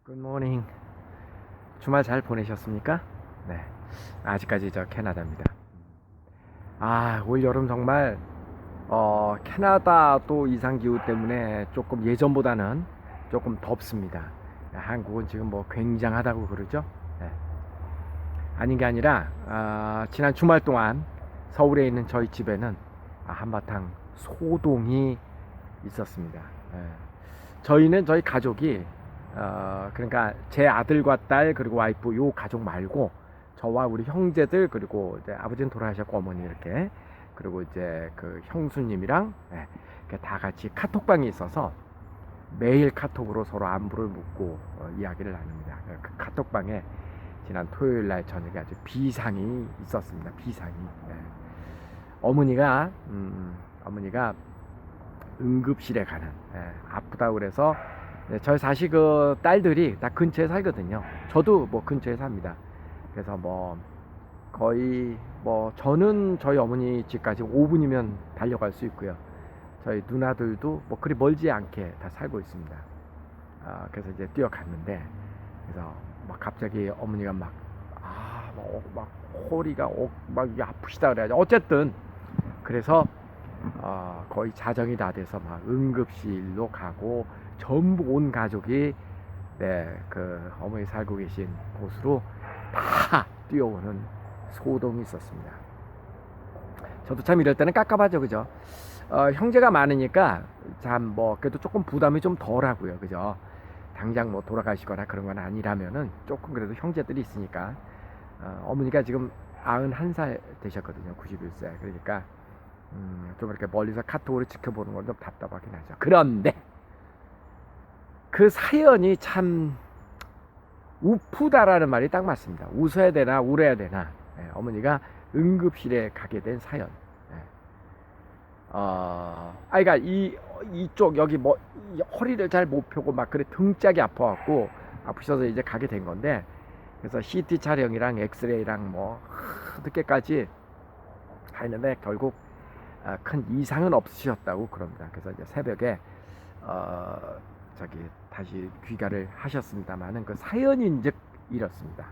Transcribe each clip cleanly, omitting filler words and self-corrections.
굿모닝. 주말 잘 보내셨습니까? 네. 아직까지 저 캐나다입니다. 올 여름 정말 캐나다도 이상기후 때문에 조금 예전보다는 조금 덥습니다. 한국은 지금 뭐 굉장하다고 그러죠. 네. 아닌 게 아니라 지난 주말 동안 서울에 있는 저희 집에는 한바탕 소동이 있었습니다. 네. 저희는 저희 가족이 그러니까 제 아들과 딸 그리고 와이프 요 가족 말고 저와 우리 형제들 그리고 이제 아버지는 돌아가셨고 어머니 이렇게 그리고 이제 그 형수님이랑 다 같이 카톡방이 있어서 매일 카톡으로 서로 안부를 묻고 이야기를 나눕니다. 그 카톡방에 지난 토요일 날 저녁에 아주 비상이 있었습니다. 비상이. 어머니가 응급실에 가는 아프다고 그래서 저희 사실 그 딸들이 다 근처에 살거든요. 저도 뭐 근처에 삽니다. 그래서 뭐 거의 뭐 저는 저희 어머니 집까지 5분이면 달려갈 수 있고요. 저희 누나들도 뭐 그리 멀지 않게 다 살고 있습니다. 그래서 이제 뛰어갔는데 그래서 막 갑자기 어머니가 막 허리가 막 아프시다 그래야죠. 어쨌든 그래서 거의 자정이 다 돼서 막 응급실로 가고 전부 온 가족이 그 어머니 살고 계신 곳으로 다 뛰어오는 소동이 있었습니다. 저도 참 이럴 때는 깝깝하죠, 그죠? 형제가 많으니까 참 뭐 그래도 조금 부담이 좀 덜하고요, 그죠? 당장 뭐 돌아가시거나 그런 건 아니라면은 조금 그래도 형제들이 있으니까 어머니가 지금 91살 되셨거든요, 91세. 그러니까 좀 이렇게 멀리서 카톡으로 지켜보는 건 좀 답답하긴 하죠. 그런데 그 사연이 참 우프다라는 말이 딱 맞습니다. 웃어야 되나 울어야 되나. 어머니가 응급실에 가게 된 사연. 그러니까 이쪽 여기 뭐 허리를 잘 못 펴고 막 그래 등짝이 아파갖고 아프셔서 이제 가게 된 건데 그래서 CT 촬영이랑 엑스레이랑 뭐 늦게까지 했는데 결국 큰 이상은 없으셨다고 그럽니다. 그래서 이제 새벽에 다시 귀가를 하셨습니다만은 그 사연인즉 이렇습니다.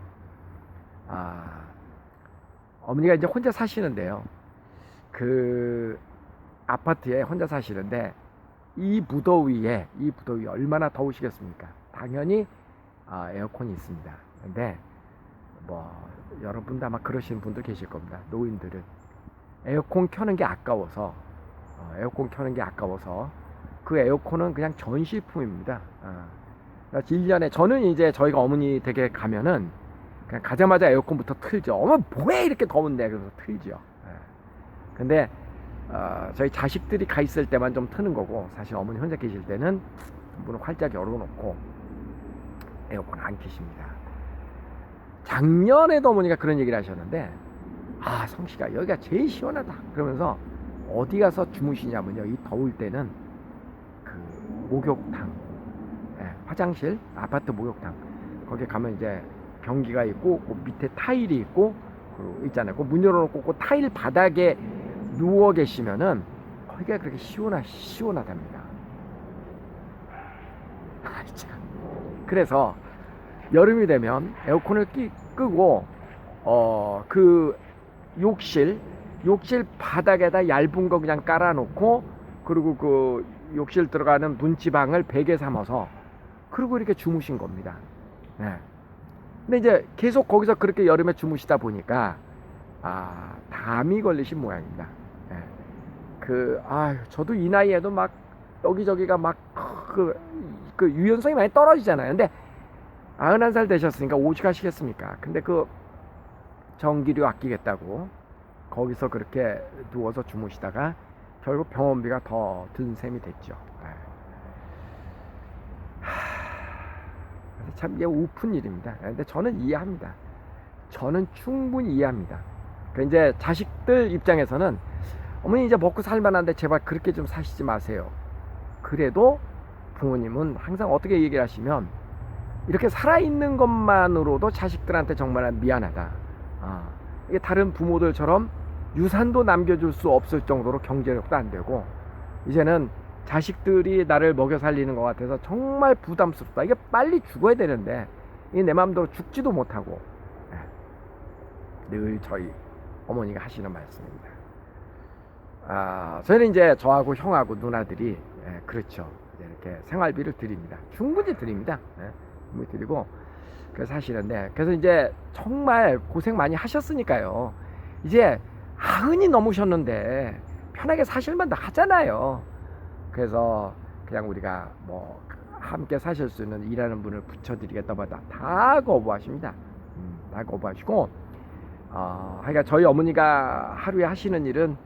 어머니가 이제 혼자 사시는데요. 그 아파트에 혼자 사시는데 이 무더위에 얼마나 더우시겠습니까? 당연히 에어컨이 있습니다. 근데 뭐 여러분도 아마 그러시는 분들 계실 겁니다. 노인들은 에어컨 켜는 게 아까워서 그 에어컨은 그냥 전시품입니다. 그러니까 1년에 저는 이제 저희가 어머니 댁에 가면은 그냥 가자마자 에어컨부터 틀죠. 어머 뭐해 이렇게 더운데 그래서 틀죠. 근데 저희 자식들이 가 있을 때만 좀 트는 거고 사실 어머니 혼자 계실 때는 문을 활짝 열어놓고 에어컨 안 켜십니다. 작년에도 어머니가 그런 얘기를 하셨는데 성씨가 여기가 제일 시원하다 그러면서 어디 가서 주무시냐면요, 이 더울 때는 그 목욕탕, 화장실, 아파트 목욕탕 거기 가면 이제 변기가 있고 그 밑에 타일이 있고 그리고 있잖아요. 그 문 열어놓고 그 타일 바닥에 누워 계시면은 거기가 그렇게 시원하답니다. 참. 그래서 여름이 되면 에어컨을 끄고 그 욕실 바닥에다 얇은 거 그냥 깔아놓고 그리고 그 욕실 들어가는 문지방을 베개 삼아서 그리고 이렇게 주무신 겁니다. 근데 이제 계속 거기서 그렇게 여름에 주무시다 보니까 담이 걸리신 모양입니다. 저도 이 나이에도 막 여기저기가 막 그 유연성이 많이 떨어지잖아요. 근데 91살 되셨으니까 오죽하시겠습니까? 근데 그 전기료 아끼겠다고 거기서 그렇게 누워서 주무시다가 결국 병원비가 더 든 셈이 됐죠. 참 이게 우픈 일입니다. 근데 저는 이해합니다. 저는 충분히 이해합니다. 그 이제 자식들 입장에서는 어머니 이제 먹고 살만한데 제발 그렇게 좀 사시지 마세요. 그래도 부모님은 항상 어떻게 얘기를 하시면 이렇게 살아있는 것만으로도 자식들한테 정말 미안하다. 이게 다른 부모들처럼 유산도 남겨줄 수 없을 정도로 경제력도 안 되고 이제는 자식들이 나를 먹여 살리는 것 같아서 정말 부담스럽다. 이게 빨리 죽어야 되는데 이 내 마음대로 죽지도 못하고. 늘 저희 어머니가 하시는 말씀입니다. 저희는 이제 저하고 형하고 누나들이 그렇죠. 이렇게 생활비를 드립니다. 충분히 드립니다. 충분히 드리고 그래서 하시는데, 그래서 이제 정말 고생 많이 하셨으니까요. 이제 90이 넘으셨는데 편하게 사실만 다 하잖아요. 그래서 그냥 우리가 뭐 함께 사실 수 있는 일하는 분을 붙여드리겠다고 하다 다 거부하십니다. 다 거부하시고, 그러니까 저희 어머니가 하루에 하시는 일은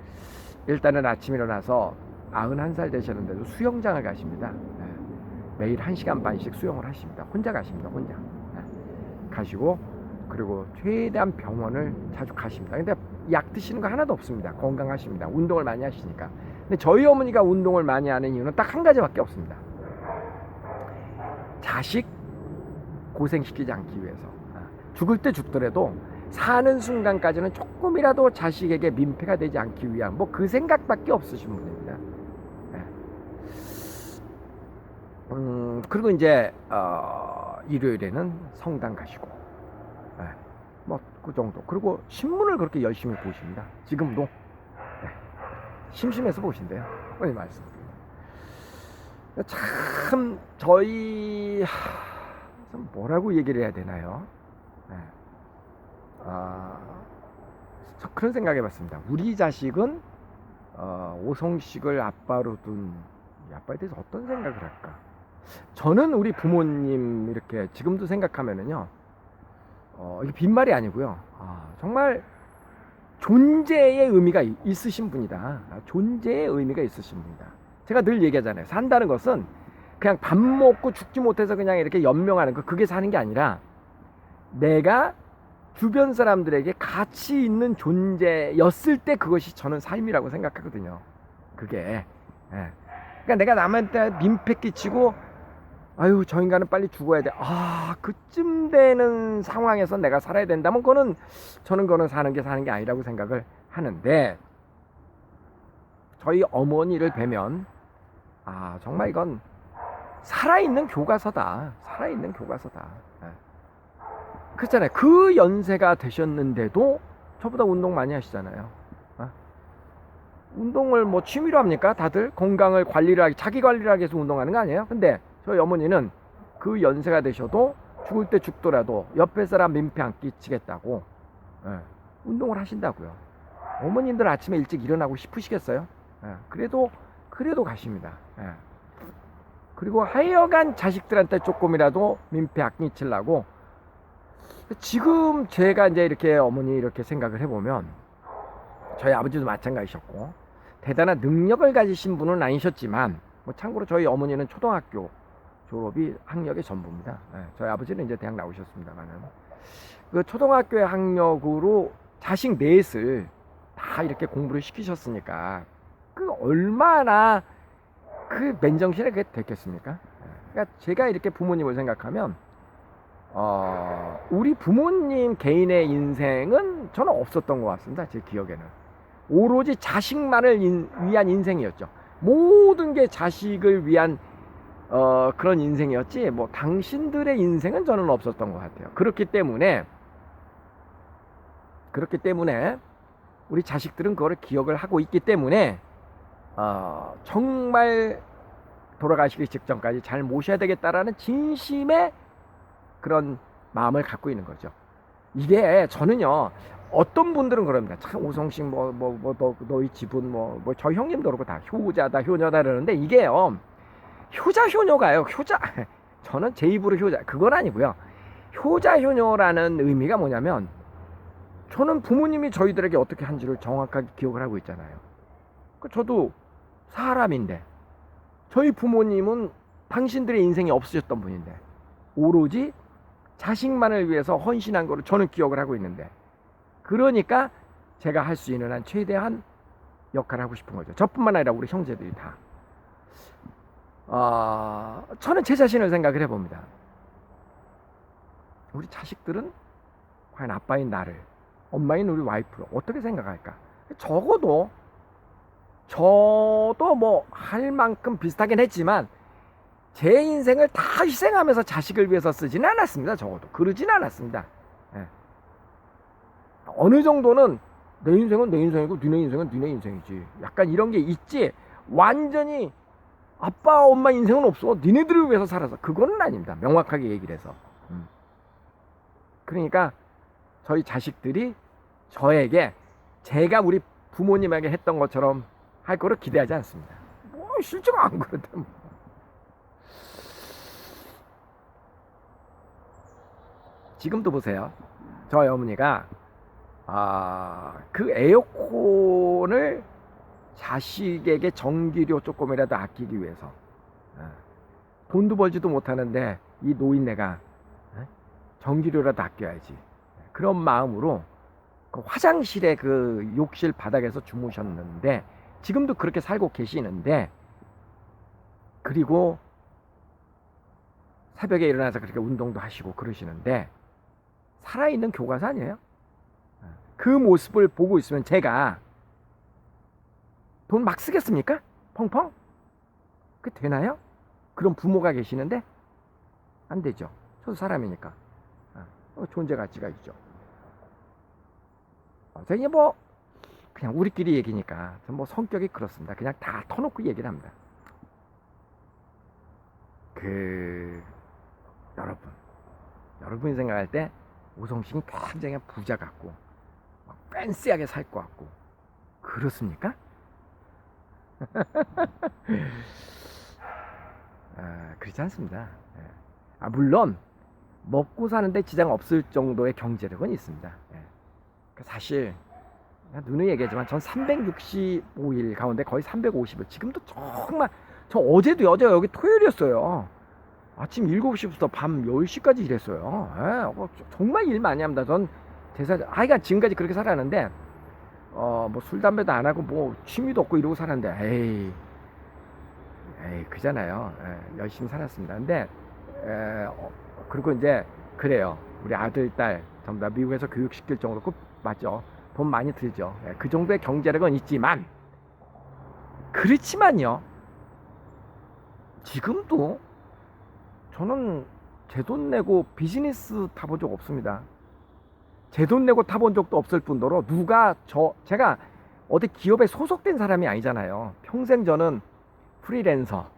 일단은 아침 일어나서 91살 되셨는데도 수영장을 가십니다. 매일 1시간 반씩 수영을 하십니다. 혼자 가십니다. 혼자. 가시고, 그리고 최대한 병원을 자주 가십니다. 근데 약 드시는 거 하나도 없습니다. 건강하십니다. 운동을 많이 하시니까. 근데 저희 어머니가 운동을 많이 하는 이유는 딱 한 가지밖에 없습니다. 자식 고생시키지 않기 위해서. 죽을 때 죽더라도 사는 순간까지는 조금이라도 자식에게 민폐가 되지 않기 위한 뭐 그 생각밖에 없으신 분입니다. 그리고 이제 일요일에는 성당 가시고, 뭐 그 정도. 그리고 신문을 그렇게 열심히 보십니다. 지금도 심심해서 보신대요. 이 말씀. 참 저희 뭐라고 얘기를 해야 되나요? 그런 생각해봤습니다. 우리 자식은 오성식을 아빠로 둔 아빠에 대해서 어떤 생각을 할까? 저는 우리 부모님 이렇게 지금도 생각하면은요, 이게 빈말이 아니고요. 정말 존재의 의미가 있으신 분이다. 존재의 의미가 있으신 분이다. 제가 늘 얘기하잖아요. 산다는 것은 그냥 밥 먹고 죽지 못해서 그냥 이렇게 연명하는 거, 그게 사는 게 아니라 내가 주변 사람들에게 가치 있는 존재였을 때 그것이 저는 삶이라고 생각하거든요. 그게. 그러니까 내가 남한테 민폐 끼치고 아유 저 인간은 빨리 죽어야 돼. 그쯤 되는 상황에서 내가 살아야 된다면 저는 사는 게 아니라고 생각을 하는데, 저희 어머니를 뵈면 정말 이건 살아있는 교과서다. 살아있는 교과서다. 그렇잖아요. 그 연세가 되셨는데도 저보다 운동 많이 하시잖아요. 운동을 뭐 취미로 합니까? 다들 건강을 관리를 하기, 자기 관리를 하기 위해서 운동하는 거 아니에요? 근데 저희 어머니는 그 연세가 되셔도 죽을 때 죽더라도 옆에 사람 민폐 안 끼치겠다고 운동을 하신다고요. 어머님들 아침에 일찍 일어나고 싶으시겠어요? 그래도 가십니다. 그리고 하여간 자식들한테 조금이라도 민폐 안 끼치려고. 지금 제가 이제 이렇게 어머니 이렇게 생각을 해보면 저희 아버지도 마찬가지셨고 대단한 능력을 가지신 분은 아니셨지만, 뭐 참고로 저희 어머니는 초등학교 졸업이 학력의 전부입니다. 저희 아버지는 이제 대학 나오셨습니다만은 그 초등학교의 학력으로 자식 넷을 다 이렇게 공부를 시키셨으니까 그 얼마나 그 맨정신에 그게 됐겠습니까? 그러니까 제가 이렇게 부모님을 생각하면 우리 부모님 개인의 인생은 저는 없었던 것 같습니다. 제 기억에는 오로지 자식만을 위한 인생이었죠. 모든 게 자식을 위한 그런 인생이었지 뭐 당신들의 인생은 저는 없었던 것 같아요. 그렇기 때문에 우리 자식들은 그거를 기억을 하고 있기 때문에 정말 돌아가시기 직전까지 잘 모셔야 되겠다라는 진심의 그런 마음을 갖고 있는 거죠. 이게 저는요, 어떤 분들은 그럽니다. 참 오성식 너희 집은 저 형님도 그렇고 다 효자다 효녀다 그러는데, 이게요 효자 효녀가요, 저는 제 입으로 효자 그건 아니고요. 효자 효녀라는 의미가 뭐냐면, 저는 부모님이 저희들에게 어떻게 한지를 정확하게 기억을 하고 있잖아요. 저도 사람인데 저희 부모님은 당신들의 인생이 없으셨던 분인데 오로지 자식만을 위해서 헌신한 거를 저는 기억을 하고 있는데, 그러니까 제가 할 수 있는 한 최대한 역할을 하고 싶은 거죠. 저뿐만 아니라 우리 형제들이 다. 저는 제 자신을 생각을 해봅니다. 우리 자식들은 과연 아빠인 나를, 엄마인 우리 와이프를 어떻게 생각할까? 적어도 저도 뭐 할 만큼 비슷하긴 했지만 제 인생을 다 희생하면서 자식을 위해서 쓰지는 않았습니다. 적어도 그러진 않았습니다. 예. 어느 정도는 내 인생은 내 인생이고 니네 인생은 니네 인생이지, 약간 이런 게 있지, 완전히 아빠 엄마 인생은 없어 니네들을 위해서 살아서, 그거는 아닙니다. 명확하게 얘기를 해서. 그러니까 저희 자식들이 저에게 제가 우리 부모님에게 했던 것처럼 할 거를 기대하지 않습니다. 뭐 실제로 안 그런데 뭐. 지금도 보세요. 저희 어머니가 그 에어컨을 자식에게 전기료 조금이라도 아끼기 위해서, 돈도 벌지도 못하는데 이 노인네가 전기료라도 아껴야지, 그런 마음으로 그 화장실에 그 욕실 바닥에서 주무셨는데, 지금도 그렇게 살고 계시는데, 그리고 새벽에 일어나서 그렇게 운동도 하시고 그러시는데 살아있는 교과서 아니에요? 그 모습을 보고 있으면 제가 돈 막 쓰겠습니까? 펑펑? 그 되나요? 그런 부모가 계시는데 안 되죠. 저도 사람이니까 존재 가치가 있죠. 저희 뭐 그냥 우리끼리 얘기니까 뭐 성격이 그렇습니다. 그냥 다 터놓고 얘기를 합니다. 여러분이 생각할 때 오성식이 굉장히 부자 같고 막 팬시하게 살 것 같고 그렇습니까? 그렇지 않습니다. 물론 먹고 사는데 지장 없을 정도의 경제력은 있습니다. 사실 누누이 얘기하지만 전 365일 가운데 거의 350일, 지금도 정말, 저 어제도 여기 토요일이었어요. 아침 7시부터 밤 10시까지 일했어요. 정말 일 많이 합니다. 전 하여간 지금까지 그렇게 살았는데 뭐 술 담배도 안 하고 뭐 취미도 없고 이러고 살았는데 에이 그잖아요. 열심히 살았습니다. 근데 그리고 이제 그래요. 우리 아들 딸 전부 다 미국에서 교육시킬 정도로 맞죠. 돈 많이 들죠. 그 정도의 경제력은 있지만, 그렇지만요, 지금도 저는 제 돈 내고 비즈니스 타본 적 없습니다. 제 돈 내고 타본 적도 없을 뿐더러 제가 어디 기업에 소속된 사람이 아니잖아요. 평생 저는 프리랜서,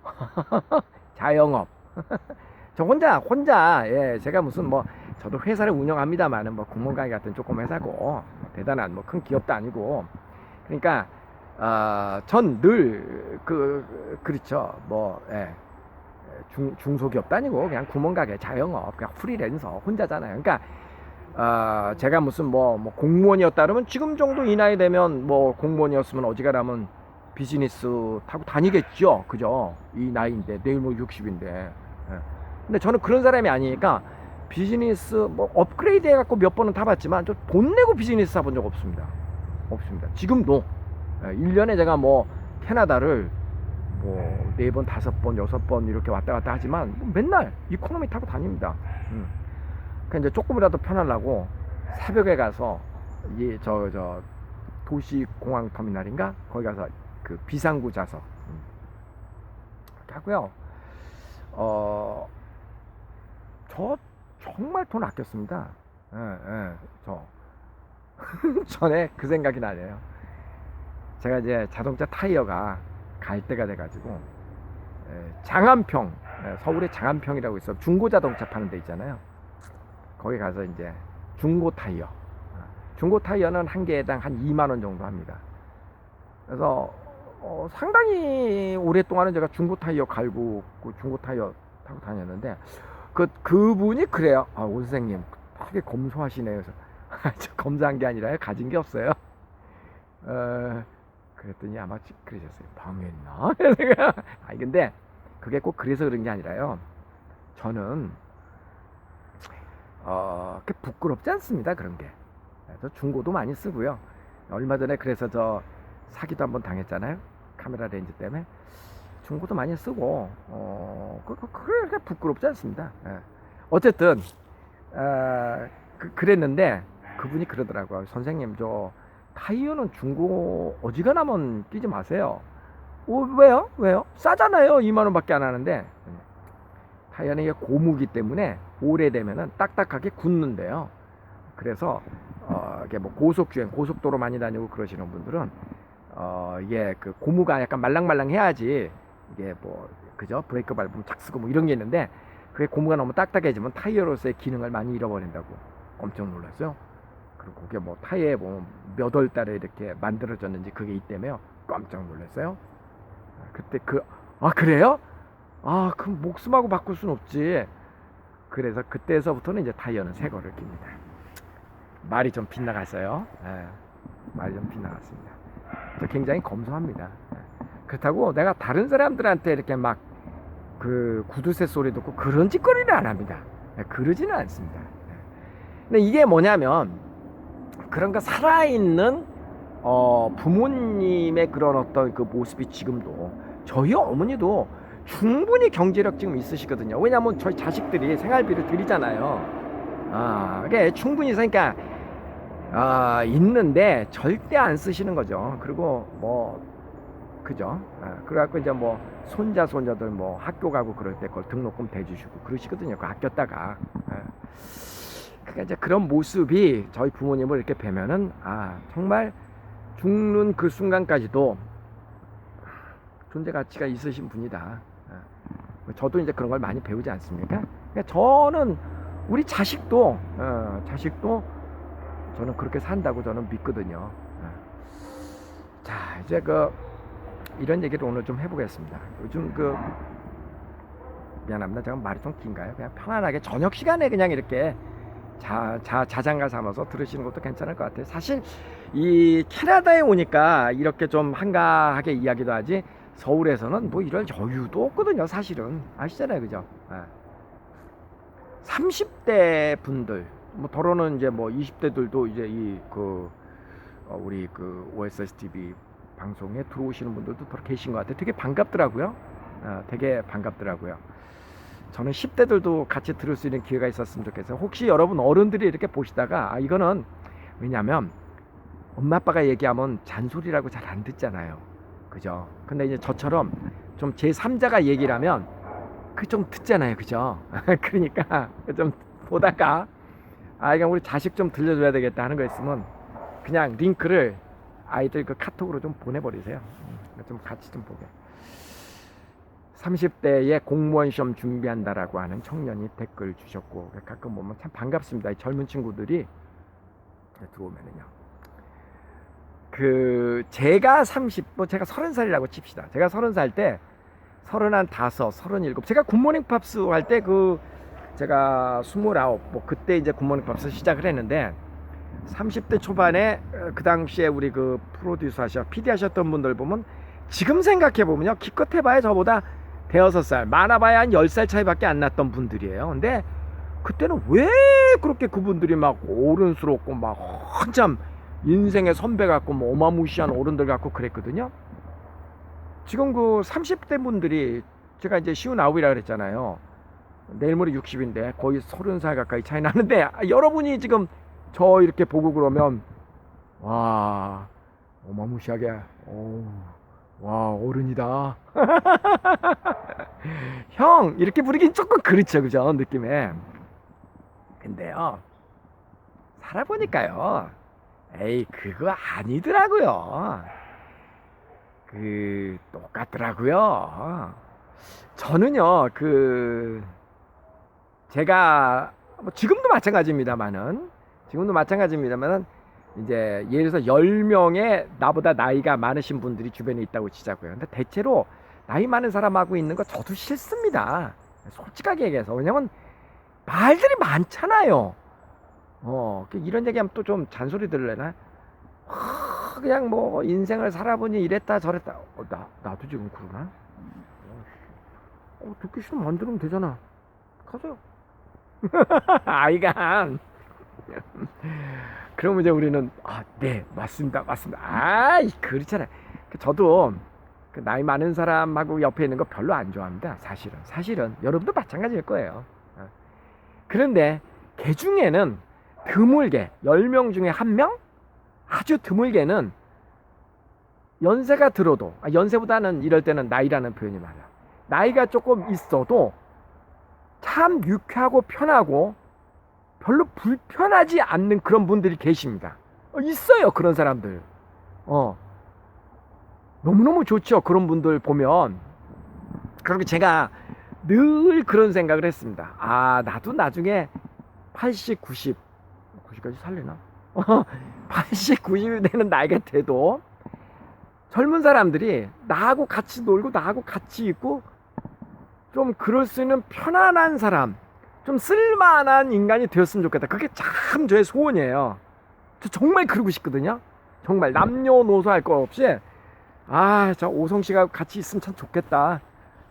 자영업. 저 혼자, 제가 무슨 뭐, 저도 회사를 운영합니다만은 뭐 구멍가게 같은 조금 회사고, 대단한 뭐 큰 기업도 아니고. 그러니까, 전 늘, 그렇죠. 뭐, 중소기업도 아니고, 그냥 구멍가게, 자영업, 그냥 프리랜서, 혼자잖아요. 그러니까, 제가 무슨 뭐 공무원이었다 그러면 지금 정도 이 나이 되면 뭐 공무원이었으면 어지간하면 비즈니스 타고 다니겠죠. 그죠? 이 나이인데, 내일 뭐 60인데. 근데 저는 그런 사람이 아니니까 비즈니스 뭐 업그레이드 해갖고 몇 번은 타봤지만 저 돈 내고 비즈니스 타본 적 없습니다. 지금도 1년에 제가 뭐 캐나다를 뭐 4번, 5번, 6번 이렇게 왔다 갔다 하지만 뭐 맨날 이코노미 타고 다닙니다. 그러니까 이제 조금이라도 편하려고 새벽에 가서 저 도시공항터미널인가 거기 가서 그 비상구 자서 이렇게 하고요. 저 정말 돈 아꼈습니다. 저 전에 그 생각이 나네요. 제가 이제 자동차 타이어가 갈 때가 돼가지고 장안평, 서울에 장안평이라고 있어, 중고 자동차 파는 데 있잖아요. 거기 가서 이제 중고 타이어는 한 개에당 한 2만 원 정도 합니다. 그래서 상당히 오랫동안은 제가 중고 타이어 갈고 중고 타이어 타고 다녔는데 그분이 그래요. 오 선생님 되게 검소하시네요. 그래서 저 검소한 게 아니라 가진 게 없어요. 그랬더니 아마 그러셨어요. 방했나? 근데 그게 꼭 그래서 그런 게 아니라요. 저는 그 부끄럽지 않습니다. 그런 게. 저 중고도 많이 쓰고요. 얼마 전에 그래서 저 사기도 한번 당했잖아요. 카메라 렌즈 때문에. 중고도 많이 쓰고 그게 부끄럽지 않습니다. 어쨌든 그랬는데 그분이 그러더라고요. 선생님 저 타이어는 중고 어지간하면 끼지 마세요. 왜요? 왜요? 싸잖아요. 2만 원밖에 안 하는데. 타이어는 이게 고무기 때문에 오래되면은 딱딱하게 굳는데요. 그래서 이게 뭐 고속주행, 고속도로 많이 다니고 그러시는 분들은 이게 그 고무가 약간 말랑말랑 해야지 이게 뭐 그죠? 브레이크 밟으면 착 쓰고 뭐 이런 게 있는데 그게 고무가 너무 딱딱해지면 타이어로서의 기능을 많이 잃어버린다고 깜짝 놀랐어요. 그리고 그게 뭐 타이어에 뭐 몇 월 달에 이렇게 만들어졌는지 그게 있다며요. 깜짝 놀랐어요. 그때 그래요? 그럼 목숨하고 바꿀 순 없지. 그래서 그때서부터는 이제 타이어는 새 거를 낍니다. 말이 좀 빗나갔어요. 말이 좀 빗나갔습니다. 저 굉장히 검소합니다. 그렇다고 내가 다른 사람들한테 이렇게 막 그 구두쇠 소리 듣고 그런 짓거리를 안 합니다. 그러지는 않습니다. 근데 이게 뭐냐면 그런 거 살아있는 부모님의 그런 어떤 그 모습이 지금도 저희 어머니도 충분히 경제력 지금 있으시거든요. 왜냐하면 저희 자식들이 생활비를 드리잖아요. 이게 충분히 그러니까 있는데 절대 안 쓰시는 거죠. 그리고 뭐 그죠? 그래갖고 이제 뭐 손자들 뭐 학교 가고 그럴 때 그걸 등록금 대주시고 그러시거든요. 그 아꼈다가. 그러니까 이제 그런 모습이 저희 부모님을 이렇게 뵈면은 정말 죽는 그 순간까지도 존재 가치가 있으신 분이다. 저도 이제 그런 걸 많이 배우지 않습니까? 그러니까 저는 우리 자식도 저는 그렇게 산다고 저는 믿거든요. 자, 이제 이런 얘기를 오늘 좀 해보겠습니다. 요즘 미안합니다. 제가 말이 좀 긴가요? 그냥 편안하게 저녁 시간에 그냥 이렇게 자장가 삼아서 들으시는 것도 괜찮을 것 같아요. 사실 이 캐나다에 오니까 이렇게 좀 한가하게 이야기도 하지 서울에서는 뭐 이럴 여유도 없거든요. 사실은 아시잖아요, 그죠? 30대 분들 뭐 더러는 이제 뭐 20대들도 이제 우리 OSS TV 방송에 들어오시는 분들도 계신 것 같아요. 되게 반갑더라고요. 되게 반갑더라고요. 저는 10대들도 같이 들을 수 있는 기회가 있었으면 좋겠어요. 혹시 여러분 어른들이 이렇게 보시다가 이거는 왜냐면 엄마 아빠가 얘기하면 잔소리라고 잘 안 듣잖아요. 그죠? 근데 이제 저처럼 좀 제3자가 얘기를 하면 좀 듣잖아요. 그죠? 그러니까 좀 보다가 이거 우리 자식 좀 들려줘야 되겠다 하는 거 있으면 그냥 링크를 아이들 그 카톡으로 좀 보내버리세요. 좀 같이 좀 보게. 30대에 공무원 시험 준비한다라고 하는 청년이 댓글 주셨고 가끔 보면 참 반갑습니다. 이 젊은 친구들이 들어오면은요. 제가 제가 30살이라고 칩시다. 제가 30살 때 35, 37 제가 굿모닝 팝스 할 때 제가 29 그때 이제 굿모닝 팝스 시작을 했는데 30대 초반에 그 당시에 우리 프로듀서 PD 하셨던 분들 보면 지금 생각해 보면요. 기껏 해봐야 저보다 대여섯 살 많아봐야 한 10살 차이밖에 안 났던 분들이에요. 근데 그때는 왜 그렇게 그분들이 막 어른스럽고 막 한참 인생의 선배 같고 뭐 어마무시한 어른들 같고 그랬거든요. 지금 30대 분들이 제가 이제 59이라 그랬잖아요. 내일 모레 60인데 거의 30살 가까이 차이 나는데 여러분이 지금 저 이렇게 보고 그러면 와 어마무시하게 와 어른이다. 형 이렇게 부르긴 조금 그렇죠, 그죠? 느낌에. 근데요 살아보니까요 에이 그거 아니더라고요. 똑같더라고요. 저는요 제가 뭐 지금도 마찬가지입니다만은 이제 예를 들어서 10명의 나보다 나이가 많으신 분들이 주변에 있다고 치자고요. 근데 대체로 나이 많은 사람하고 있는 거 저도 싫습니다. 솔직하게 얘기해서. 왜냐면 말들이 많잖아요. 이런 얘기하면 또 좀 잔소리 들으려나? 그냥 뭐 인생을 살아보니 이랬다 저랬다. 나도 지금 그러나? 듣기 싫으면 안 들으면 되잖아. 가세요. 아이가 그러면 이제 우리는 네 맞습니다. 그렇잖아요. 저도 나이 많은 사람하고 옆에 있는 거 별로 안 좋아합니다. 사실은 여러분도 마찬가지일 거예요. 그런데 개 중에는 드물게 10명 중에 1명 아주 드물게는 연세가 들어도, 연세보다는 이럴 때는 나이라는 표현이 맞아. 나이가 조금 있어도 참 유쾌하고 편하고 별로 불편하지 않는 그런 분들이 계십니다. 있어요, 그런 사람들. 너무너무 좋죠, 그런 분들 보면. 그리고 제가 늘 그런 생각을 했습니다. 나도 나중에 80, 90까지 살려나? 80, 90이 되는 나이가 돼도 젊은 사람들이 나하고 같이 놀고 나하고 같이 있고 좀 그럴 수 있는 편안한 사람, 좀 쓸만한 인간이 되었으면 좋겠다. 그게 참 저의 소원이에요. 저 정말 그러고 싶거든요. 정말 남녀노소 할 거 없이 저 오성씨가 같이 있으면 참 좋겠다,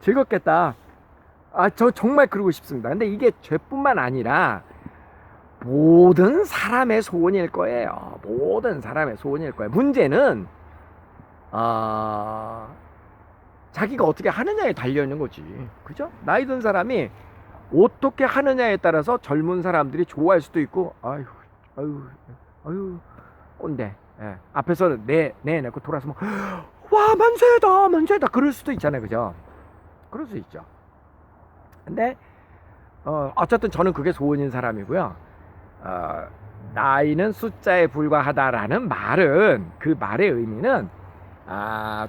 즐겁겠다. 저 정말 그러고 싶습니다. 근데 이게 죄뿐만 아니라 모든 사람의 소원일 거예요. 모든 사람의 소원일 거예요. 문제는 자기가 어떻게 하느냐에 달려있는 거지. 그죠? 나이 든 사람이 어떻게 하느냐에 따라서 젊은 사람들이 좋아할 수도 있고, 아유 꼰대. 예. 앞에서 내놓고 돌아서면 와, 만세다 그럴 수도 있잖아요. 그죠? 그럴 수 있죠. 근데 어쨌든 저는 그게 소원인 사람이고요. 나이는 숫자에 불과하다라는 말은, 그 말의 의미는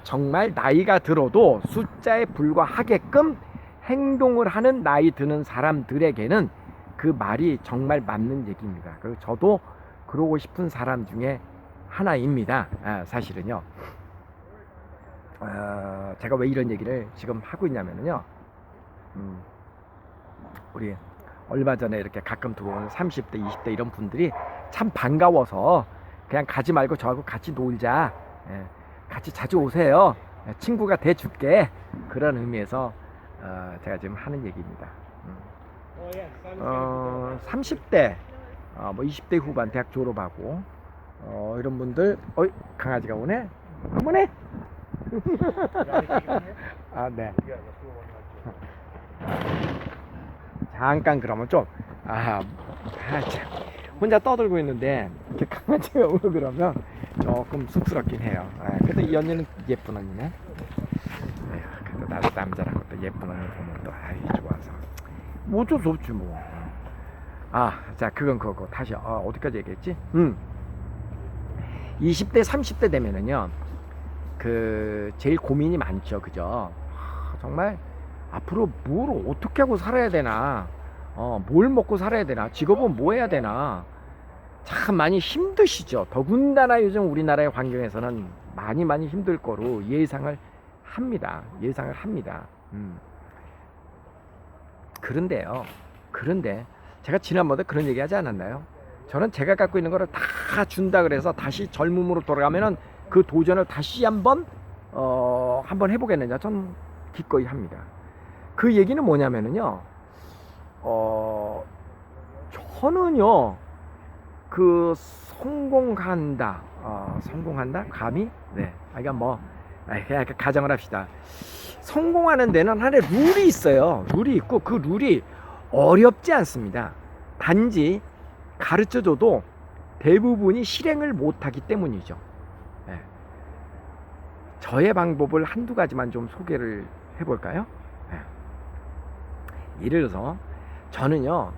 정말 나이가 들어도 숫자에 불과하게끔 행동을 하는 나이 드는 사람들에게는 그 말이 정말 맞는 얘기입니다. 그리고 저도 그러고 싶은 사람 중에 하나입니다. 사실은요. 제가 왜 이런 얘기를 지금 하고 있냐면요. 우리 얼마 전에 이렇게 가끔 들어오는 30대, 20대 이런 분들이 참 반가워서 그냥 가지 말고 저하고 같이 놀자. 같이 자주 오세요. 친구가 돼줄게. 그런 의미에서 제가 지금 하는 얘기입니다. 30대, 뭐 20대 후반 대학 졸업하고 이런 분들, 강아지가 오네? 어머네? 네. 잠깐 그러면 좀 참, 혼자 떠들고 있는데 이렇게 강아지가 오고 그러면 조금 쑥스럽긴 해요. 그래도 이 언니는 예쁜 언니네. 그래도 나도 남자라고 또 예쁜 언니 보면 또 좋아서 뭐 어쩔 수 없지 뭐. 자, 그건 그거고. 다시 어디까지 얘기했지? 20대 30대 되면은요, 그 제일 고민이 많죠. 그죠? 정말 앞으로 뭘 어떻게 하고 살아야 되나, 뭘 먹고 살아야 되나, 직업은 뭐 해야 되나, 참 많이 힘드시죠. 더군다나 요즘 우리나라의 환경에서는 많이 힘들 거로 예상을 합니다. 그런데 제가 지난번에 그런 얘기 하지 않았나요? 저는 제가 갖고 있는 거를 다 준다 그래서 다시 젊음으로 돌아가면은 그 도전을 다시 한번 해보겠느냐, 전 기꺼이 합니다. 그 얘기는 뭐냐면은요, 저는요, 그 성공한다, 감히? 네. 그러니까 그냥 가정을 합시다. 성공하는 데는 하나의 룰이 있어요. 룰이 있고 그 룰이 어렵지 않습니다. 단지 가르쳐줘도 대부분이 실행을 못하기 때문이죠. 네. 저의 방법을 한두 가지만 좀 소개를 해볼까요? 네. 예를 들어서 저는요,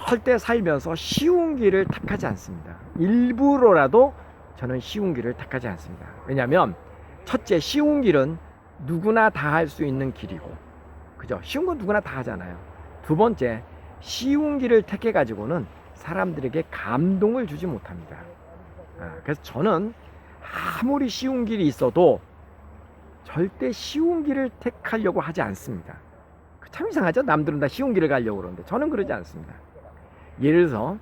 절대 살면서 쉬운 길을 택하지 않습니다. 일부러라도 저는 쉬운 길을 택하지 않습니다. 왜냐하면 첫째, 쉬운 길은 누구나 다 할 수 있는 길이고, 그죠? 쉬운 건 누구나 다 하잖아요. 두 번째, 쉬운 길을 택해 가지고는 사람들에게 감동을 주지 못합니다. 그래서 저는 아무리 쉬운 길이 있어도 절대 쉬운 길을 택하려고 하지 않습니다. 참 이상하죠? 남들은 다 쉬운 길을 가려고 그러는데 저는 그러지 않습니다. 예를 들어서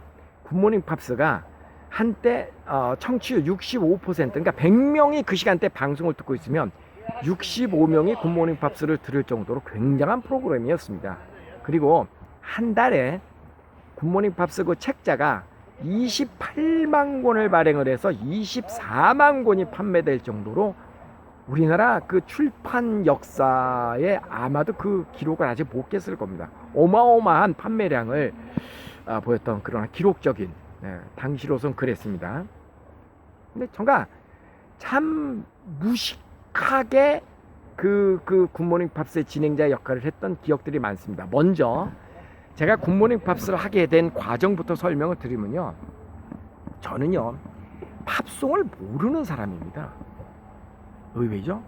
굿모닝 팝스가 한때 청취율 65%, 그러니까 100명이 그 시간대 방송을 듣고 있으면 65명이 굿모닝 팝스를 들을 정도로 굉장한 프로그램이었습니다. 그리고 한 달에 굿모닝 팝스 그 책자가 28만 권을 발행을 해서 24만 권이 판매될 정도로 우리나라 그 출판 역사에 아마도 그 기록을 아직 못 깼을 겁니다. 어마어마한 판매량을 보였던 그런 기록적인, 당시로선 그랬습니다. 근데 제가 참 무식하게 그 굿모닝 팝스의 진행자 역할을 했던 기억들이 많습니다. 먼저 제가 굿모닝 팝스를 하게 된 과정부터 설명을 드리면요, 저는요 팝송을 모르는 사람입니다. 의외죠?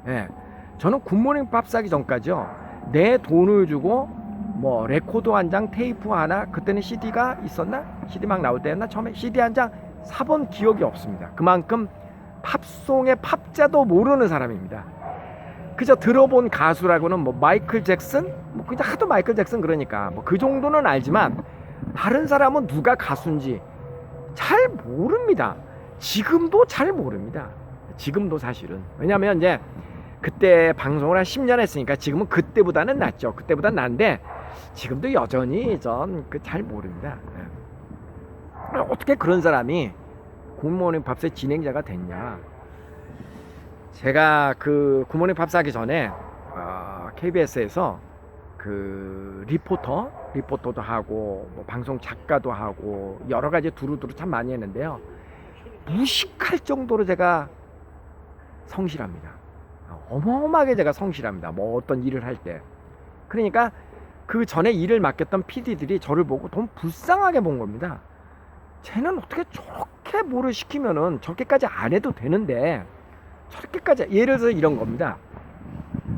예. 저는 굿모닝 팝스 하기 전까지요, 내 돈을 주고 뭐 레코드 한 장, 테이프 하나, 그때는 CD가 있었나? CD 막 나올 때였나? 처음에 CD 한 장 사본 기억이 없습니다. 그만큼 팝송의 팝자도 모르는 사람입니다. 그저 들어본 가수라고는 뭐 마이클 잭슨? 뭐 그냥 하도 마이클 잭슨 그러니까 뭐 그 정도는 알지만 다른 사람은 누가 가수인지 잘 모릅니다. 지금도 잘 모릅니다. 지금도 사실은. 왜냐면 이제 그때 방송을 한 10년 했으니까 지금은 그때보다는 낫죠. 그때보다는 난데 지금도 여전히 전 그 잘 모릅니다. 어떻게 그런 사람이 굿모닝 팝스의 진행자가 됐냐? 제가 그 굿모닝 팝스 하기 전에 KBS에서 그 리포터도 하고 뭐 방송 작가도 하고 여러 가지 두루두루 참 많이 했는데요, 무식할 정도로 제가 성실합니다. 어마어마하게 제가 성실합니다. 뭐 어떤 일을 할 때. 그러니까 그 전에 일을 맡겼던 PD들이 저를 보고 너무 불쌍하게 본 겁니다. 쟤는 어떻게 저렇게 뭐를 시키면은 저렇게까지 안 해도 되는데 저렇게까지. 예를 들어서 이런 겁니다.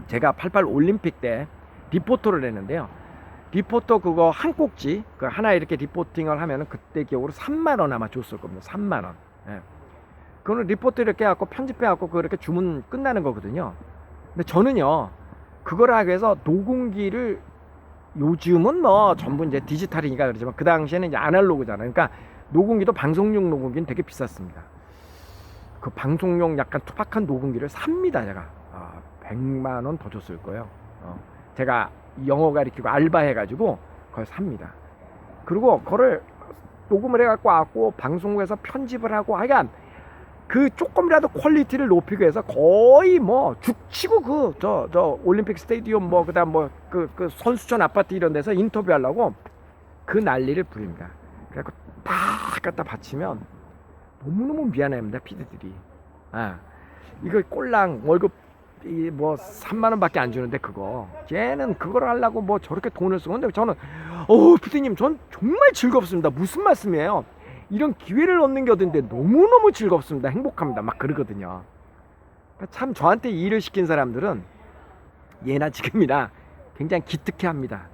제가 88 올림픽 때 리포터를 했는데요, 리포터 그거 한 꼭지 그 하나 이렇게 리포팅을 하면은 그때 기억으로 3만 원 아마 줬을 겁니다. 3만 원. 예. 그거는 리포트 이렇게 해갖고 편집해갖고 그렇게 주문 끝나는 거거든요. 근데 저는요 그걸 하기 위해서 녹음기를, 요즘은 뭐 전부 이제 디지털이니까 그러지만 그 당시에는 이제 아날로그잖아요. 그러니까 녹음기도 방송용 녹음기는 되게 비쌌습니다. 그 방송용 약간 투박한 녹음기를 삽니다. 제가 100만 원 더 줬을 거예요. 제가 영어 가르치고 알바해가지고 그걸 삽니다. 그리고 그거를 녹음을 해갖고 왔고 방송국에서 편집을 하고 하여간 그 조금이라도 퀄리티를 높이기 위해서 거의 뭐 죽치고 저 올림픽 스테디움 뭐 그다음 뭐 그 선수촌 아파트 이런 데서 인터뷰하려고 그 난리를 부립니다. 그래갖고 다 갖다 바치면 너무너무 미안합니다, 피디들이. 이거 꼴랑 월급 뭐 3만 원밖에 안 주는데 그거 쟤는 그걸 하려고 뭐 저렇게 돈을 쓰고. 근데 저는 피디님 전 정말 즐겁습니다. 무슨 말씀이에요? 이런 기회를 얻는 게 어딘데 너무너무 즐겁습니다. 행복합니다. 막 그러거든요. 참 저한테 일을 시킨 사람들은 예나 지금이나 굉장히 기특해 합니다.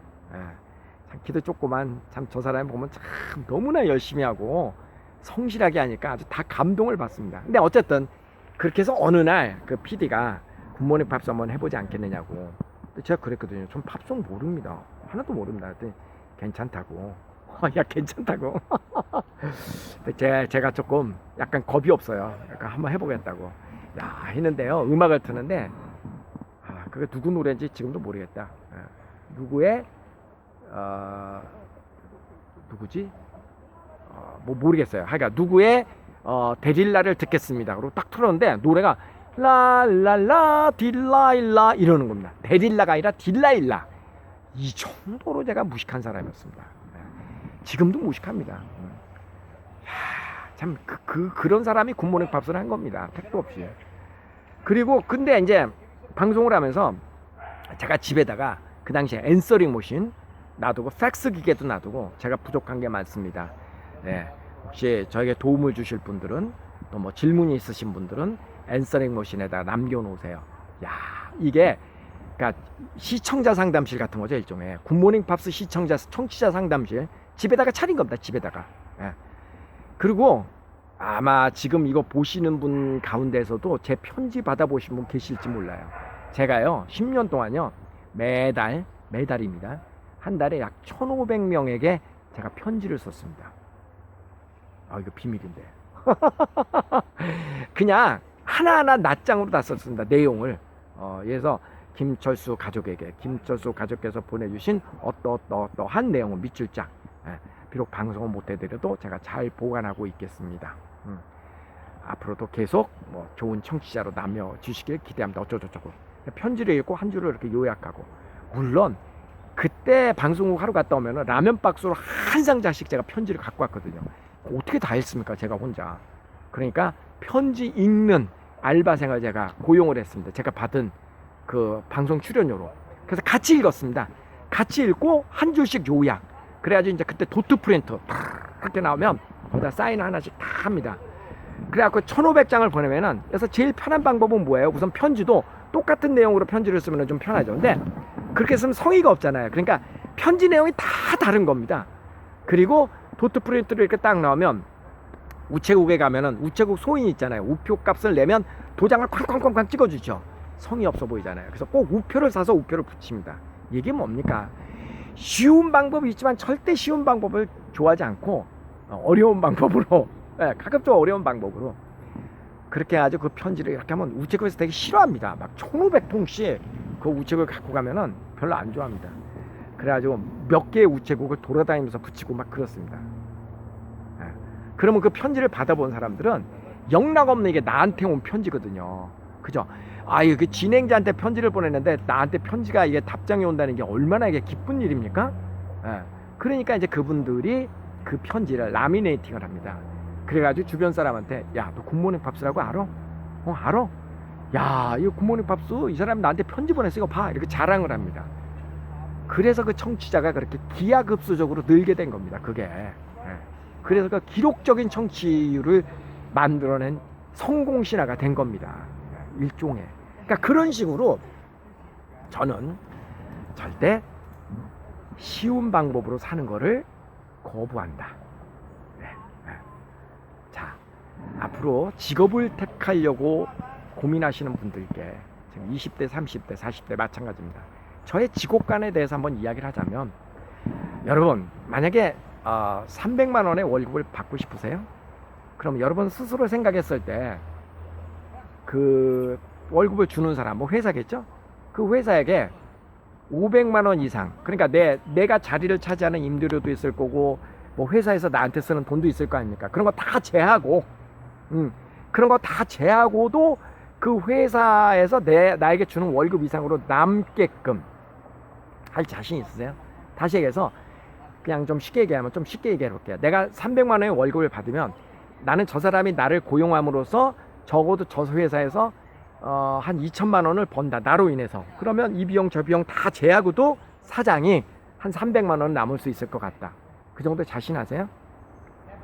참 기도 조그만 참 저 사람 보면 참 너무나 열심히 하고 성실하게 하니까 아주 다 감동을 받습니다. 근데 어쨌든 그렇게 해서 어느 날 그 PD가 굿모닝 팝스 한번 해보지 않겠느냐고. 근데 제가 그랬거든요. 전 팝송 모릅니다. 하나도 모릅니다. 그랬더니 괜찮다고. 야 괜찮다고. 제가 조금 약간 겁이 없어요. 약간 한번 해보겠다고. 야 했는데요, 음악을 트는데 그게 누구 노래인지 지금도 모르겠다. 누구의 누구지? 뭐 모르겠어요. 하여간 누구의 데릴라를 듣겠습니다. 그리고 딱 틀었는데 노래가 라라라 딜라일라 이러는 겁니다. 데릴라가 아니라 딜라일라. 이 정도로 제가 무식한 사람이었습니다. 지금도 무식합니다. 참 그런 사람이 굿모닝 팝스를 한 겁니다. 택도 없이. 그리고 근데 이제 방송을 하면서 제가 집에다가 그 당시에 앤서링 머신 놔두고 팩스 기계도 놔두고 제가 부족한 게 많습니다. 네. 혹시 저에게 도움을 주실 분들은 또 뭐 질문이 있으신 분들은 앤서링 머신에다가 남겨놓으세요. 야 이게 그러니까 시청자 상담실 같은 거죠, 일종의. 굿모닝 팝스 청취자 상담실 집에다가 차린 겁니다. 집에다가. 예. 그리고 아마 지금 이거 보시는 분 가운데서도 제 편지 받아보신 분 계실지 몰라요. 제가요 10년 동안요 매달입니다. 한 달에 약 1,500명에게 제가 편지를 썼습니다. 이거 비밀인데. 그냥 하나하나 낱장으로 다 썼습니다. 내용을. 그래서 김철수 가족께서 보내주신 어떠한 내용을 밑줄 짝. 비록 방송을 못해드려도 제가 잘 보관하고 있겠습니다. 앞으로도 계속 뭐 좋은 청취자로 남겨주시길 기대합니다. 어쩌고저쩌고. 편지를 읽고 한 줄을 이렇게 요약하고. 물론 그때 방송국 하루 갔다 오면 라면 박스로 한 상자씩 제가 편지를 갖고 왔거든요. 어떻게 다 했습니까? 제가 혼자. 그러니까 편지 읽는 알바생을 제가 고용을 했습니다. 제가 받은 그 방송 출연료로. 그래서 같이 읽었습니다. 같이 읽고 한 줄씩 요약. 그래가지고 이제 그때 도트 프린터 이렇게 나오면 거기다 사인 하나씩 다 합니다. 그래갖고 1500장을 보내면은, 그래서 제일 편한 방법은 뭐예요? 우선 편지도 똑같은 내용으로 편지를 쓰면 좀 편하죠. 근데 그렇게 쓰면 성의가 없잖아요. 그러니까 편지 내용이 다 다른 겁니다. 그리고 도트 프린트로 이렇게 딱 나오면, 우체국에 가면은 우체국 소인이 있잖아요. 우표 값을 내면 도장을 쾅쾅쾅쾅 찍어주죠. 성의 없어 보이잖아요. 그래서 꼭 우표를 사서 우표를 붙입니다. 이게 뭡니까? 쉬운 방법이 있지만 절대 쉬운 방법을 좋아하지 않고 어려운 방법으로, 가급적 어려운 방법으로 그렇게 아주 그 편지를 이렇게 하면 우체국에서 되게 싫어합니다. 막 1500통씩 그 우체국을 갖고 가면은 별로 안 좋아합니다. 그래가지고 몇 개의 우체국을 돌아다니면서 붙이고 막 그렇습니다. 그러면 그 편지를 받아본 사람들은 영락없는 이게 나한테 온 편지거든요. 그죠? 아유, 그 진행자한테 편지를 보냈는데 나한테 편지가 이게 답장이 온다는 게 얼마나 이게 기쁜 일입니까? 그러니까 이제 그분들이 그 편지를 라미네이팅을 합니다. 그래가지고 주변 사람한테, 야, 너 굿모닝 팝스라고 알아? 알아? 야, 이거 굿모닝 팝스 이 사람이 나한테 편지 보냈어, 이거 봐, 이렇게 자랑을 합니다. 그래서 그 청취자가 그렇게 기하급수적으로 늘게 된 겁니다. 그게. 그래서 그 기록적인 청취율을 만들어낸 성공 신화가 된 겁니다. 일종의. 그러니까 그런 식으로 저는 절대 쉬운 방법으로 사는 거를 거부한다. 자, 앞으로 직업을 택하려고 고민하시는 분들께, 지금 20대, 30대, 40대 마찬가지입니다. 저의 직업관에 대해서 한번 이야기를 하자면, 여러분 만약에 300만 원의 월급을 받고 싶으세요? 그럼 여러분 스스로 생각했을 때 그 월급을 주는 사람, 뭐 회사겠죠? 그 회사에게 500만 원 이상, 그러니까 내가 자리를 차지하는 임대료도 있을 거고, 뭐 회사에서 나한테 쓰는 돈도 있을 거 아닙니까? 그런 거 다 제하고, 그런 거 다 제하고도 그 회사에서 나에게 주는 월급 이상으로 남게끔 할 자신 있으세요? 다시 얘기해서 그냥 좀 쉽게 얘기하면, 좀 쉽게 얘기해 볼게요. 내가 300만 원의 월급을 받으면 나는 저 사람이 나를 고용함으로써 적어도 저 회사에서 한 2천만 원을 번다, 나로 인해서. 그러면 이 비용 저 비용 다 제하고도 사장이 한 300만 원 남을 수 있을 것 같다. 그 정도 자신하세요?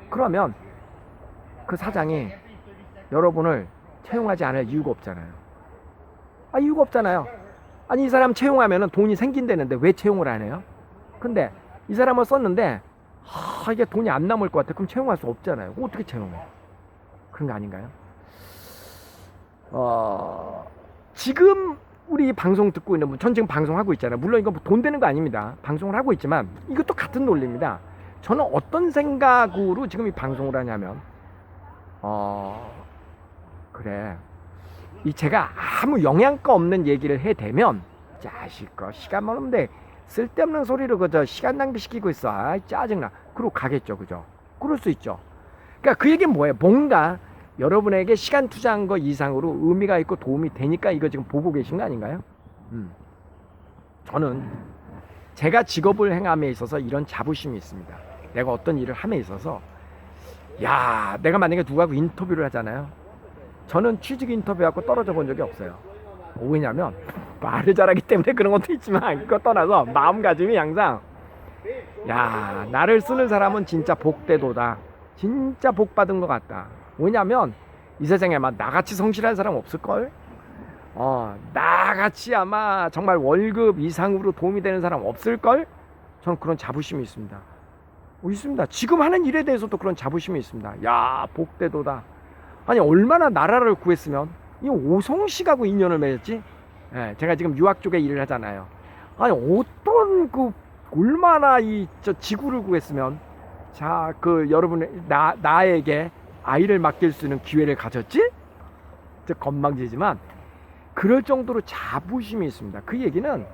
그러면 그 사장이 여러분을 채용하지 않을 이유가 없잖아요. 이유가 없잖아요. 아니, 이 사람 채용하면 돈이 생긴다는데 왜 채용을 안 해요? 근데 이 사람을 썼는데 이게 돈이 안 남을 것 같아. 그럼 채용할 수 없잖아요. 어떻게 채용해? 그런 거 아닌가요? 지금 우리 방송 듣고 있는 분, 전 지금 방송하고 있잖아요. 물론 이거 돈 되는 거 아닙니다. 방송을 하고 있지만 이것도 같은 논리입니다. 저는 어떤 생각으로 지금 이 방송을 하냐면, 그래, 이 제가 아무 영양가 없는 얘기를 해대면, 자식 거 시간만 없는데 쓸데없는 소리를 그저 시간 낭비시키고 있어, 짜증나, 그러고 가겠죠. 그죠? 그럴 수 있죠. 그러니까 그 얘기는 뭐예요? 뭔가 여러분에게 시간 투자한 거 이상으로 의미가 있고 도움이 되니까 이거 지금 보고 계신 거 아닌가요? 저는 제가 직업을 행함에 있어서 이런 자부심이 있습니다. 내가 어떤 일을 함에 있어서, 야, 내가 만약에 누구하고 인터뷰를 하잖아요. 저는 취직 인터뷰하고 떨어져 본 적이 없어요. 왜냐면 말을 잘하기 때문에 그런 것도 있지만, 그거 떠나서 마음가짐이 항상, 야, 나를 쓰는 사람은 진짜 복되도다, 진짜 복 받은 것 같다. 왜냐면 이 세상에 아마 나같이 성실한 사람 없을걸? 나같이 아마 정말 월급 이상으로 도움이 되는 사람 없을걸? 저는 그런 자부심이 있습니다. 있습니다. 지금 하는 일에 대해서도 그런 자부심이 있습니다. 야, 복되도다. 아니, 얼마나 나라를 구했으면 이 오성식하고 인연을 맺었지? 제가 지금 유학 쪽에 일을 하잖아요. 아니, 어떤 얼마나 저 지구를 구했으면, 자, 여러분, 나에게 아이를 맡길 수 있는 기회를 가졌지? 건방지지만 그럴 정도로 자부심이 있습니다. 그 얘기는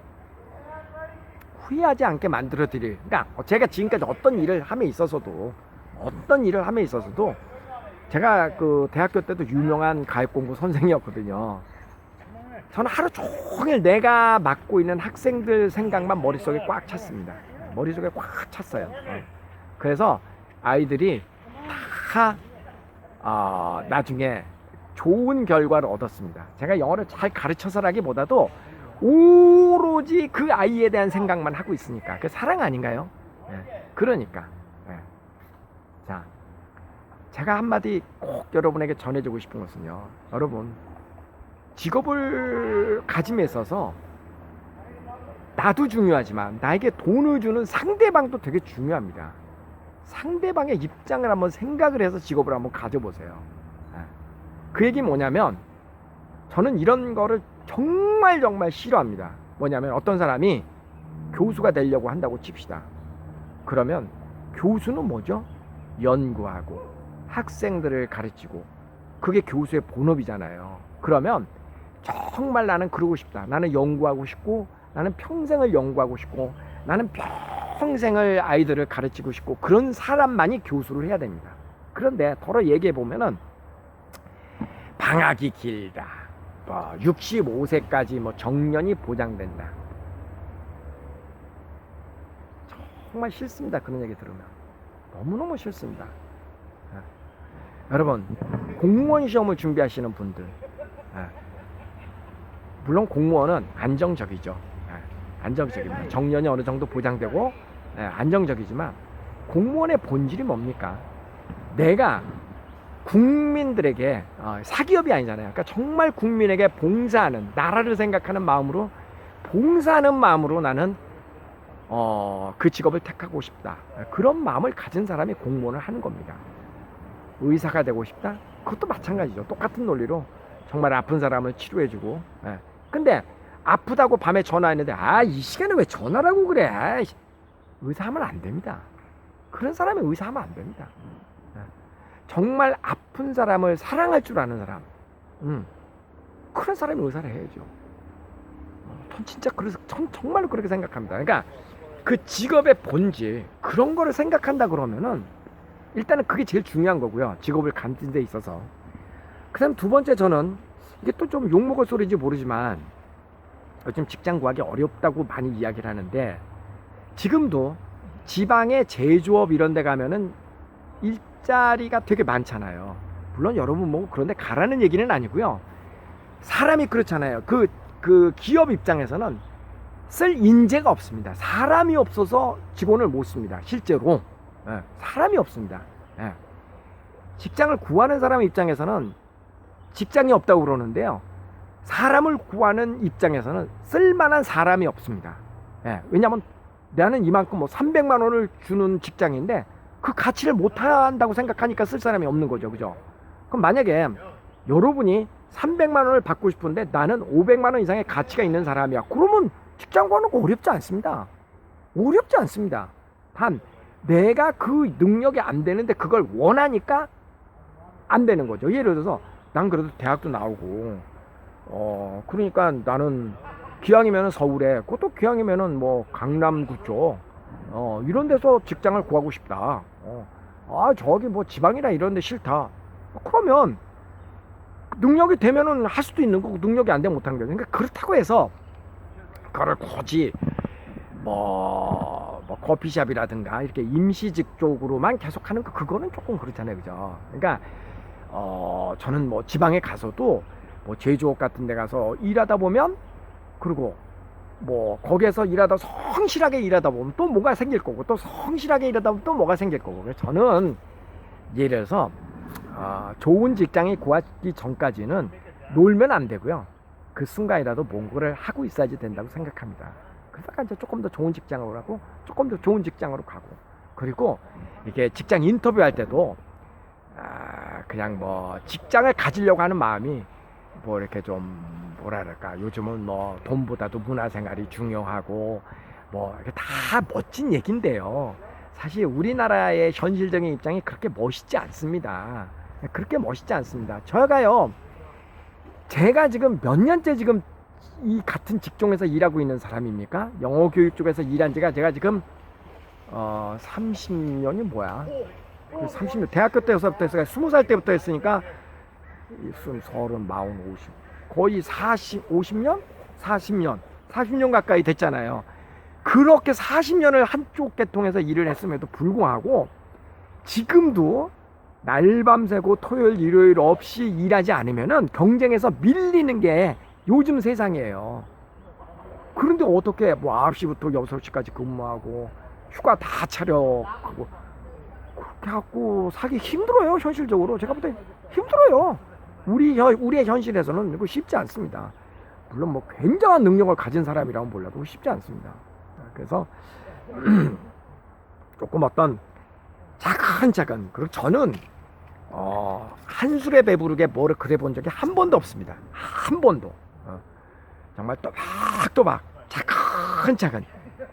후회하지 않게 만들어 드릴, 그러니까 제가 지금까지 어떤 일을 함에 있어서도 제가 그 대학교 때도 유명한 가입공부 선생이었거든요. 저는 하루 종일 내가 맡고 있는 학생들 생각만 머릿속에 꽉 찼습니다. 머릿속에 꽉 찼어요. 그래서 아이들이 다 나중에 좋은 결과를 얻었습니다. 제가 영어를 잘 가르쳐서라기보다도 오로지 그 아이에 대한 생각만 하고 있으니까. 그 사랑 아닌가요? 그러니까. 자, 제가 한마디 꼭 여러분에게 전해주고 싶은 것은요, 여러분, 직업을 가짐에 있어서 나도 중요하지만 나에게 돈을 주는 상대방도 되게 중요합니다. 상대방의 입장을 한번 생각을 해서 직업을 한번 가져보세요. 그 얘기 뭐냐면, 저는 이런 거를 정말 싫어합니다. 뭐냐면, 어떤 사람이 교수가 되려고 한다고 칩시다. 그러면 교수는 뭐죠? 연구하고 학생들을 가르치고, 그게 교수의 본업이잖아요. 그러면 정말 나는 그러고 싶다, 나는 연구하고 싶고, 나는 평생을 연구하고 싶고, 나는 평생을 아이들을 가르치고 싶고, 그런 사람만이 교수를 해야 됩니다. 그런데 더러 얘기해 보면은 방학이 길다, 65세까지 정년이 보장된다. 정말 싫습니다. 그런 얘기 들으면 너무너무 싫습니다. 여러분, 공무원 시험을 준비하시는 분들, 물론 공무원은 안정적이죠. 안정적입니다. 정년이 어느 정도 보장되고 안정적이지만, 공무원의 본질이 뭡니까? 내가 국민들에게, 사기업이 아니잖아요. 그러니까 정말 국민에게 봉사하는, 나라를 생각하는 마음으로, 봉사하는 마음으로 나는 그 직업을 택하고 싶다, 그런 마음을 가진 사람이 공무원을 하는 겁니다. 의사가 되고 싶다? 그것도 마찬가지죠. 똑같은 논리로 정말 아픈 사람을 치료해주고. 근데 아프다고 밤에 전화했는데, 이 시간에 왜 전화라고 그래? 의사하면 안 됩니다. 그런 사람이 의사하면 안 됩니다. 정말 아픈 사람을 사랑할 줄 아는 사람, 그런 사람이 의사를 해야죠. 전 진짜 그래서 정말로 그렇게 생각합니다. 그러니까 그 직업의 본질, 그런 거를 생각한다 그러면은 일단은 그게 제일 중요한 거고요. 직업을 갖는 데 있어서. 그 다음 두 번째, 저는 이게 또 좀 욕먹을 소리인지 모르지만 요즘 직장 구하기 어렵다고 많이 이야기를 하는데, 지금도 지방의 제조업 이런 데 가면은 일자리가 되게 많잖아요. 물론 여러분 뭐 그런데 가라는 얘기는 아니고요. 사람이 그렇잖아요. 그 기업 입장에서는 쓸 인재가 없습니다. 사람이 없어서 직원을 못 씁니다. 실제로. 사람이 없습니다. 직장을 구하는 사람 입장에서는 직장이 없다고 그러는데요, 사람을 구하는 입장에서는 쓸만한 사람이 없습니다. 왜냐하면 나는 이만큼 300만 원을 주는 직장인데 그 가치를 못한다고 생각하니까 쓸 사람이 없는 거죠. 그죠? 그럼 만약에 여러분이 300만 원을 받고 싶은데 나는 500만 원 이상의 가치가 있는 사람이야, 그러면 직장 구하는 거 어렵지 않습니다. 어렵지 않습니다. 단, 내가 그 능력이 안 되는데 그걸 원하니까 안 되는 거죠. 예를 들어서 난 그래도 대학도 나오고, 그러니까 나는 기왕이면은 서울에, 그것도 기왕이면은 강남구 쪽, 이런 데서 직장을 구하고 싶다. 저기 지방이나 이런 데 싫다. 그러면 능력이 되면은 할 수도 있는 거고, 능력이 안 되면 못 하는 거죠. 그러니까 그렇다고 해서 그걸 굳이 커피숍이라든가 이렇게 임시직 쪽으로만 계속 하는 거, 그거는 조금 그렇잖아요. 그죠? 그러니까 저는 지방에 가서도 제조업 같은 데 가서 일하다 보면, 그리고 거기에서 일하다 성실하게 일하다 보면 또 뭐가 생길 거고, 또 성실하게 일하다 보면 또 뭐가 생길 거고. 그래서 저는 예를 들어서 좋은 직장이 구하기 전까지는 놀면 안 되고요, 그 순간이라도 뭔가를 하고 있어야지 된다고 생각합니다. 그래서 이제 조금 더 좋은 직장으로 가고, 조금 더 좋은 직장으로 가고, 그리고 이게 직장 인터뷰할 때도 그냥 직장을 가지려고 하는 마음이 이렇게 좀 뭐랄까, 요즘은 돈보다도 문화생활이 중요하고 이게 다 멋진 얘긴데요, 사실 우리나라의 현실적인 입장이 그렇게 멋있지 않습니다. 그렇게 멋있지 않습니다. 제가 지금 몇 년째 지금 이 같은 직종에서 일하고 있는 사람입니까? 영어 교육 쪽에서 일한 지가 제가 지금 30년이 뭐야? 30년, 대학교 때서부터 했으니까 20살 때부터 했으니까 30, 40, 50, 거의 50년? 40년 가까이 됐잖아요. 그렇게 40년을 한쪽 계통에서 일을 했음에도 불구하고 지금도 날밤새고 토요일 일요일 없이 일하지 않으면은 경쟁에서 밀리는 게 요즘 세상이에요. 그런데 어떻게 뭐 9시부터 6시까지 근무하고 휴가 다 차려하고 그렇게 갖고 사기 힘들어요. 현실적으로 제가 볼 때 힘들어요. 우리의 현실에서는 이거 쉽지 않습니다. 물론 뭐 굉장한 능력을 가진 사람이라면 몰라도 쉽지 않습니다. 그래서 조금 어떤 차근차근, 그리고 저는 한술에 배부르게 뭐를 그래 본 적이 한 번도 없습니다. 한 번도. 정말 또박또박 차근차근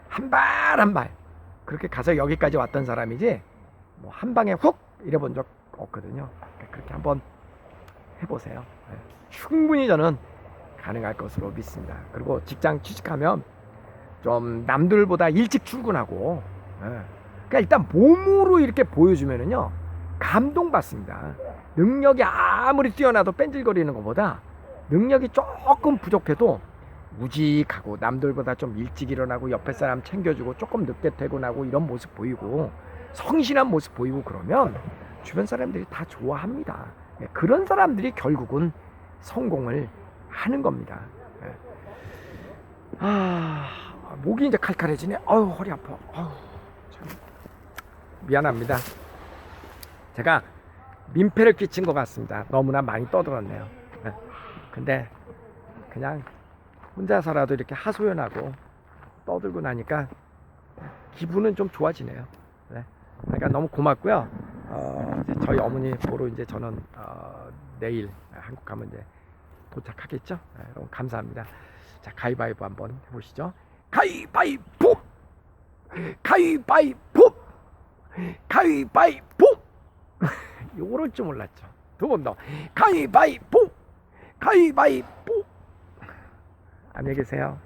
한 발 한 발 그렇게 가서 여기까지 왔던 사람이지 뭐 한 방에 훅 이래 본 적 없거든요. 그렇게 한번 해보세요. 충분히 저는 가능할 것으로 믿습니다. 그리고 직장 취직하면 좀 남들보다 일찍 출근하고, 그러니까 일단 몸으로 이렇게 보여주면은요 감동받습니다. 능력이 아무리 뛰어나도 뺀질거리는 것보다 능력이 조금 부족해도 우직하고 남들보다 좀 일찍 일어나고 옆에 사람 챙겨주고 조금 늦게 퇴근하고 이런 모습 보이고 성실한 모습 보이고 그러면 주변 사람들이 다 좋아합니다. 그런 사람들이 결국은 성공을 하는 겁니다. 목이 이제 칼칼해지네. 아유, 허리 아파. 아유, 참 미안합니다. 제가 민폐를 끼친 것 같습니다. 너무나 많이 떠들었네요. 근데 그냥 혼자서라도 이렇게 하소연하고 떠들고 나니까 기분은 좀 좋아지네요. 그러니까 너무 고맙고요. 이제 저희 어머니 보러 이제 저는 내일 한국 가면 이제 도착하겠죠. 여러분 감사합니다. 자, 가위바위보 한번 해보시죠. 가위바위보, 가위바위보, 가위바위보. 요럴 줄 몰랐죠. 두 번 더. 가위바위보, 가위바위보. 안녕히 계세요.